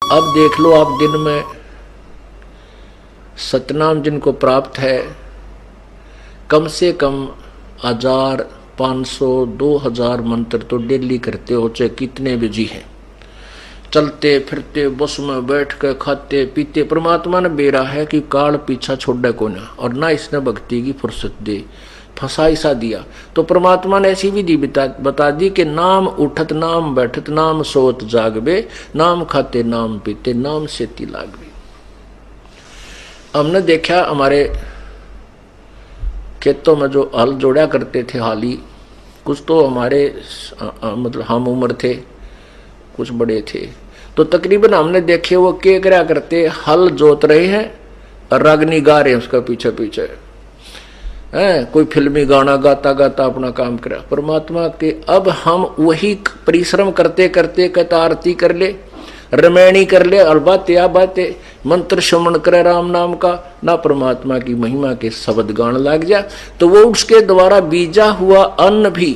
अब देख लो आप, दिन में सतनाम जिनको प्राप्त है, कम से कम 1000, 500, 2000 मंत्र तो डेली करते हो, चाहे कितने बिजी हैं। चलते फिरते बस में बैठ के खाते पीते, परमात्मा ने बेरा है कि काल पीछा छोड़े को ना, और ना इसने भक्ति की फुर्सत दे, फंसा सा दिया। तो परमात्मा ने ऐसी विधि बता दी कि नाम उठत नाम बैठत नाम सोत जागबे, नाम खाते नाम पीते नाम से लागबे। हमने देखा हमारे खेतों में जो हल जोड़ा करते थे हाली, कुछ तो हमारे मतलब हम उम्र थे, कुछ बड़े थे, तो तकरीबन हमने देखे वो क्या क्या करते, हल जोत रहे हैं और रागनी गा रहे हैं उसका पीछे पीछे है, कोई फिल्मी गाना गाता गाता अपना काम करा। परमात्मा के अब हम वही परिश्रम करते करते कहता आरती कर ले, रमैणी कर ले, और बातें मंत्र श्रवण करे राम नाम का, ना परमात्मा की महिमा के शब्द गान लग जा, तो वो उसके द्वारा बीजा हुआ अन्न भी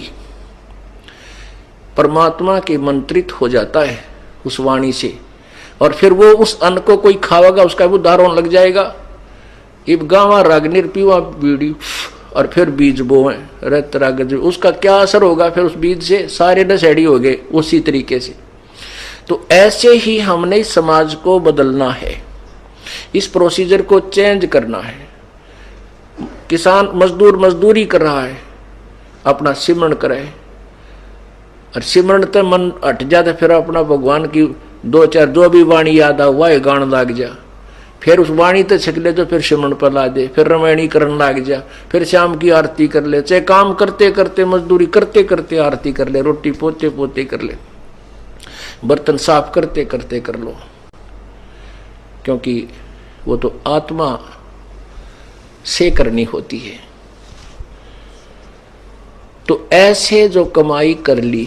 परमात्मा के मंत्रित हो जाता है उस वाणी से, और फिर वो उस अन्न को कोई खावेगा उसका भी उदाहरण लग जाएगा। इब गावा रागनिर पीवा बीड़ी, और फिर बीज बोए रत राग, उसका क्या असर होगा फिर उस बीज से, सारे नशेड़ी हो गए उसी तरीके से। तो ऐसे ही हमने इस समाज को बदलना है, इस प्रोसीजर को चेंज करना है। किसान मजदूर मजदूरी कर रहा है, अपना सिमरण करे, और सिमरण तो मन हट जाता, फिर अपना भगवान की 2-4 जो भी वाणी याद आ हुआ है गान लाग जा, फिर उस वाणी तो छिक ले, तो फिर सिमरण पर ला दे, फिर रमैणी करने लाग जा, फिर शाम की आरती कर ले, चाहे काम करते करते मजदूरी करते करते आरती कर ले, रोटी पोते पोते कर ले, बर्तन साफ करते करते कर लो, क्योंकि वो तो आत्मा से करनी होती है। तो ऐसे जो कमाई कर ली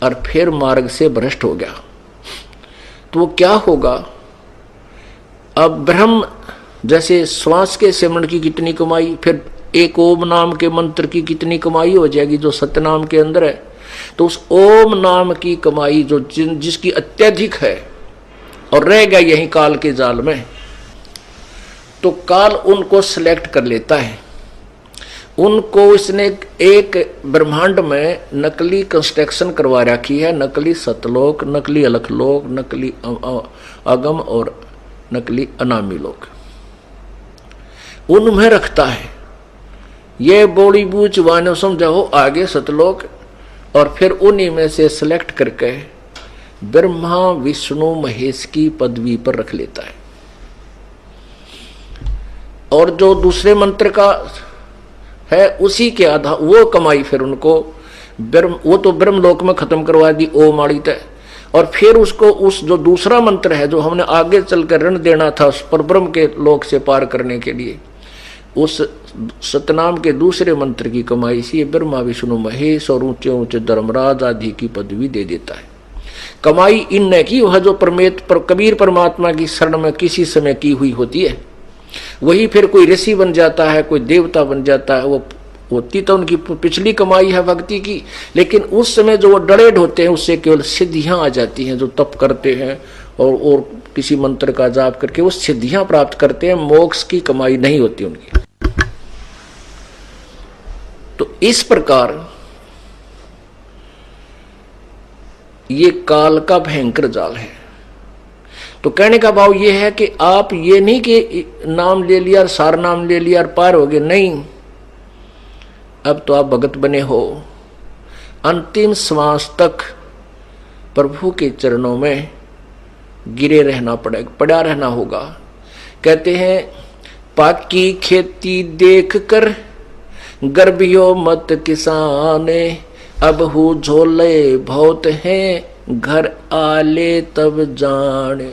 और फिर मार्ग से भ्रष्ट हो गया, तो वो क्या होगा? अब ब्रह्म जैसे श्वास के सिमरण की कितनी कमाई, फिर एक ओम नाम के मंत्र की कितनी कमाई हो जाएगी जो सतनाम के अंदर है। तो उस ओम नाम की कमाई जो जिसकी अत्यधिक है और रह गया यही काल के जाल में, तो काल उनको सिलेक्ट कर लेता है। उनको इसने एक ब्रह्मांड में नकली कंस्ट्रक्शन करवा रखी है, नकली सतलोक, नकली अलखलोक, नकली अगम और नकली अनामी लोग उनमें रखता है। ये बोली बूझ वानो समझाओ आगे सतलोक, और फिर उन्हीं में से सिलेक्ट करके ब्रह्मा विष्णु महेश की पदवी पर रख लेता है। और जो दूसरे मंत्र का है उसी के आधार वो कमाई फिर उनको वो तो ब्रह्मलोक में खत्म करवा दी ओम आड़ी तय, और फिर उसको उस जो दूसरा मंत्र है जो हमने आगे चलकर ऋण देना था उस पर ब्रह्म के लोक से पार करने के लिए, उस सतनाम के दूसरे मंत्र की कमाई से ब्रह्मा विष्णु महेश और ऊंचे ऊंचे धर्मराज आदि की पदवी दे देता है। कमाई इनने की वह जो कबीर परमात्मा की शरण में किसी समय की हुई होती है, वही फिर कोई ऋषि बन जाता है, कोई देवता बन जाता है, वो होती तो उनकी पिछली कमाई है भक्ति की, लेकिन उस समय जो वो डरेड होते हैं उससे केवल सिद्धियां आ जाती हैं। जो तप करते हैं और किसी मंत्र का जाप करके वो सिद्धियां प्राप्त करते हैं, मोक्ष की कमाई नहीं होती उनकी। तो इस प्रकार ये काल का भयंकर जाल है। तो कहने का भाव ये है कि आप ये नहीं कि नाम ले लिया और सार नाम ले लिया और पार हो गए, नहीं, अब तो आप भगत बने हो। अंतिम श्वास तक प्रभु के चरणों में गिरे रहना पड़ेगा, पड़ा रहना होगा। कहते हैं पाकी खेती देख कर गर्भियो मत किसाने, अब हु झोले बहुत हैं घर आले तब जाने।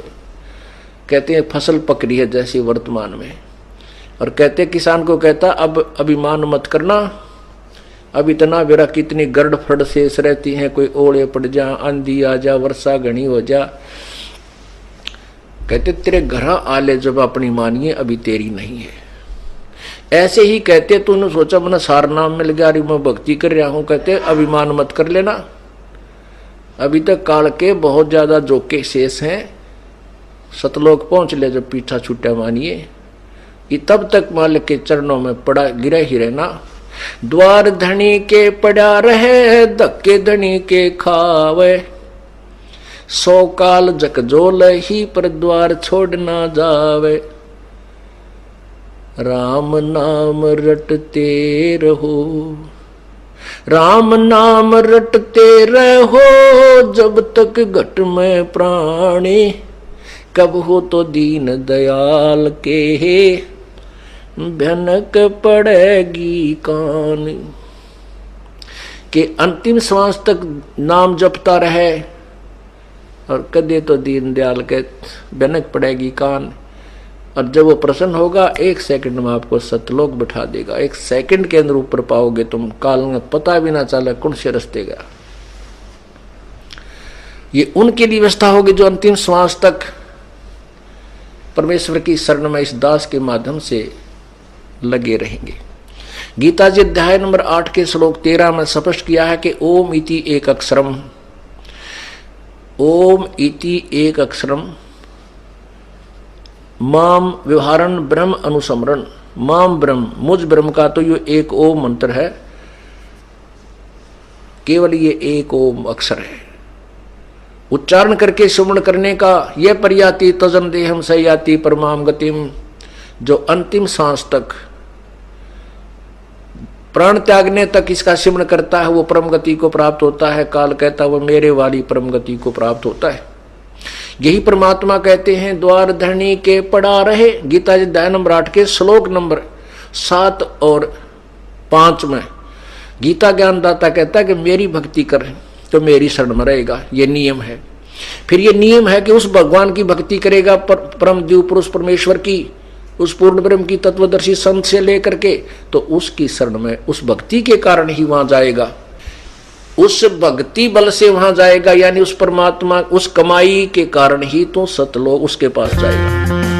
कहते हैं फसल पक रही है जैसे वर्तमान में, और कहते किसान को कहता अब अभिमान मत करना, अब इतना बेरा कितनी गर्द फड़ शेष रहती हैं, कोई ओले पड़ जा, आंधी आ जा, वर्षा घनी हो जा। कहते तेरे घर आले जब अपनी मानिए अभी तेरी नहीं है। ऐसे ही कहते तूने सोचा मैंने सार नाम मिल गया, मैं भक्ति कर रहा हूं, कहते अभिमान मत कर लेना, अभी तक काल के बहुत ज्यादा जोके शेष हैं, सतलोक पहुंच ले जब पीछा छूटा मानिए, ये तब तक मालिक के चरणों में पड़ा गिरा ही रहना। द्वार धनी के पड़ा रहे, धक्के धनी के खावे, 100 काल जकजोल ही पर द्वार छोड़ ना जावे। राम नाम रटते रहो, राम नाम रटते रहो, जब तक घट में प्राणी, कब हो तो दीन दयाल के भनक पड़ेगी कान। के अंतिम श्वास तक नाम जपता रहे और कदे तो दीन दयाल के भनक पड़ेगी कान। और जब वो प्रसन्न होगा 1 सेकंड में आपको सतलोक बैठा देगा। 1 सेकंड के अंदर ऊपर पाओगे तुम, काल में पता भी ना चला कौन से रास्ते गया। ये उनके लिए व्यवस्था होगी जो अंतिम श्वास तक परमेश्वर की शरण में इस दास के माध्यम से लगे रहेंगे। गीता जी अध्याय नंबर 8 के श्लोक 13 में स्पष्ट किया है कि ओम इति एक अक्षरम, ओम इति एक अक्षरम माम व्यवहारन ब्रह्म अनुसमरण। माम ब्रह्म, मुझ ब्रह्म का तो ये एक ओम मंत्र है, केवल ये एक ओम अक्षर है। उच्चारण करके सुमरण करने का यह पर्याति तजन देहम सयाति परमाम गतिम, जो अंतिम सांस तक प्राण त्यागने तक इसका सिमरण करता है वो परम गति को प्राप्त होता है। काल कहता वो मेरे वाली परम गति को प्राप्त होता है। यही परमात्मा कहते हैं द्वार धरणी के पड़ा रहे। गीता जी अध्याय नंबर 8 के श्लोक नंबर 7 और 5 में गीता ज्ञानदाता कहता है कि मेरी भक्ति कर तो मेरी शरण में रहेगा, ये नियम है। फिर ये नियम है कि उस भगवान की भक्ति करेगा, परम दिव्य पुरुष परमेश्वर की, उस पूर्ण ब्रह्म की तत्वदर्शी संत से लेकर के, तो उसकी शरण में उस भक्ति के कारण ही वहां जाएगा, उस भक्ति बल से वहां जाएगा, यानी उस परमात्मा उस कमाई के कारण ही तो सतलोक उसके पास जाएगा।